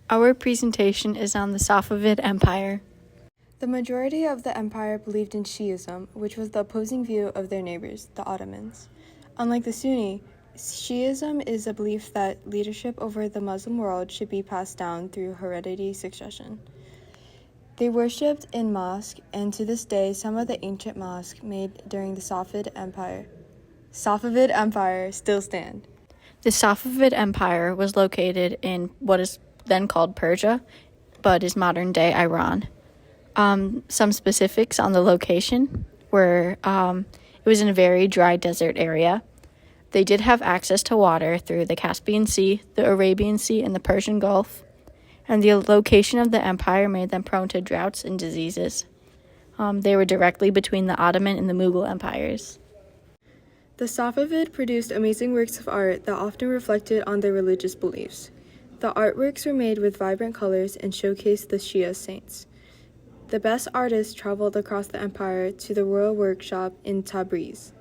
Our presentation is on the Safavid Empire. The majority of the empire believed in Shi'ism, which was the opposing view of their neighbors, the Ottomans. Unlike the Sunni, Shi'ism is a belief that leadership over the Muslim world should be passed down through hereditary succession. They worshipped in mosque, and to this day, some of the ancient mosques made during the Safavid Empire still stand. The Safavid Empire was located in what is then called Persia, but is modern-day Iran. Some specifics on the location were it was in a very dry desert area. They did have access to water through the Caspian Sea, the Arabian Sea, and the Persian Gulf, and the location of the empire made them prone to droughts and diseases. They were directly between the Ottoman and the Mughal empires. The Safavid produced amazing works of art that often reflected on their religious beliefs. The artworks were made with vibrant colors and showcased the Shia saints. The best artists traveled across the empire to the royal workshop in Tabriz.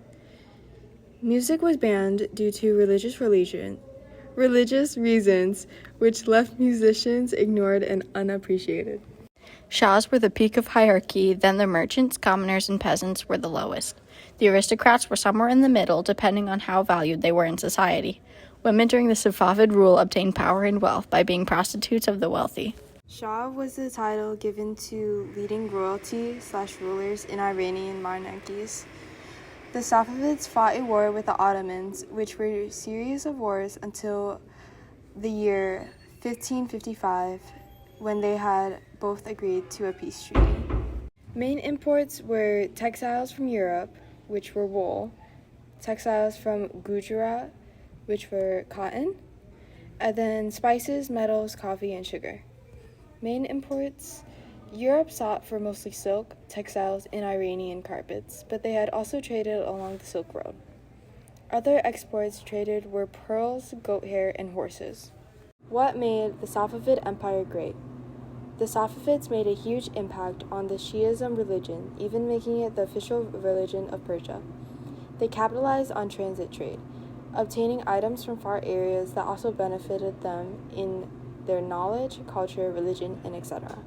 Music was banned due to religious reasons, which left musicians ignored and unappreciated. Shahs were the peak of hierarchy, then the merchants, commoners, and peasants were the lowest. The aristocrats were somewhere in the middle, depending on how valued they were in society. Women during the Safavid rule obtained power and wealth by being prostitutes of the wealthy. Shah was the title given to leading royalty/rulers in Iranian monarchies. The Safavids fought a war with the Ottomans, which were a series of wars until the year 1555, when they had both agreed to a peace treaty. Main imports were textiles from Europe, which were wool, textiles from Gujarat, which were cotton, and then spices, metals, coffee, and sugar. Main imports: Europe sought for mostly silk, textiles, and Iranian carpets, but they had also traded along the Silk Road. Other exports traded were pearls, goat hair, and horses. What made the Safavid Empire great? The Safavids made a huge impact on the Shi'ism religion, even making it the official religion of Persia. They capitalized on transit trade, obtaining items from far areas that also benefited them in their knowledge, culture, religion, and etc.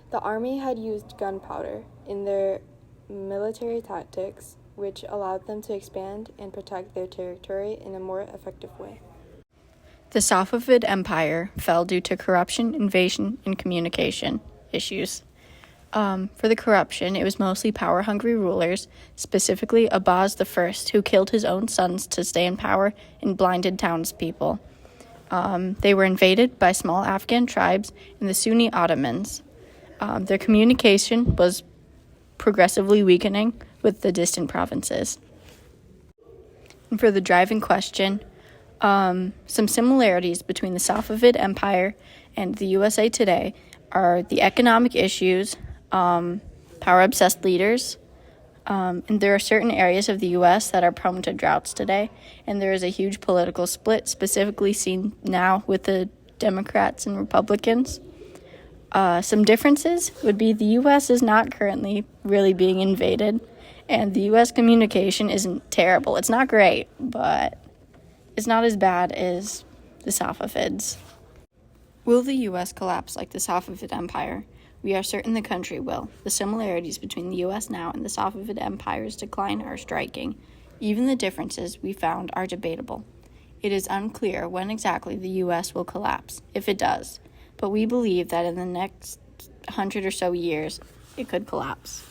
The army had used gunpowder in their military tactics, which allowed them to expand and protect their territory in a more effective way. The Safavid Empire fell due to corruption, invasion, and communication issues. For the corruption, it was mostly power-hungry rulers, specifically Abbas I, who killed his own sons to stay in power and blinded townspeople. They were invaded by small Afghan tribes and the Sunni Ottomans. Their communication was progressively weakening with the distant provinces. And for the driving question, some similarities between the Safavid Empire and the USA today are the economic issues, power-obsessed leaders, and there are certain areas of the U.S. that are prone to droughts today, and there is a huge political split, specifically seen now with the Democrats and Republicans. Some differences would be the U.S. is not currently really being invaded, and the U.S. communication isn't terrible. It's not great, but it's not as bad as the Safavids. Will the U.S. collapse like the Safavid Empire? We are certain the country will. The similarities between the U.S. now and the Safavid Empire's decline are striking. Even the differences we found are debatable. It is unclear when exactly the U.S. will collapse, if it does, but we believe that in the next 100 or so years, it could collapse.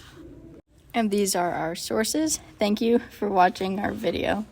And these are our sources. Thank you for watching our video.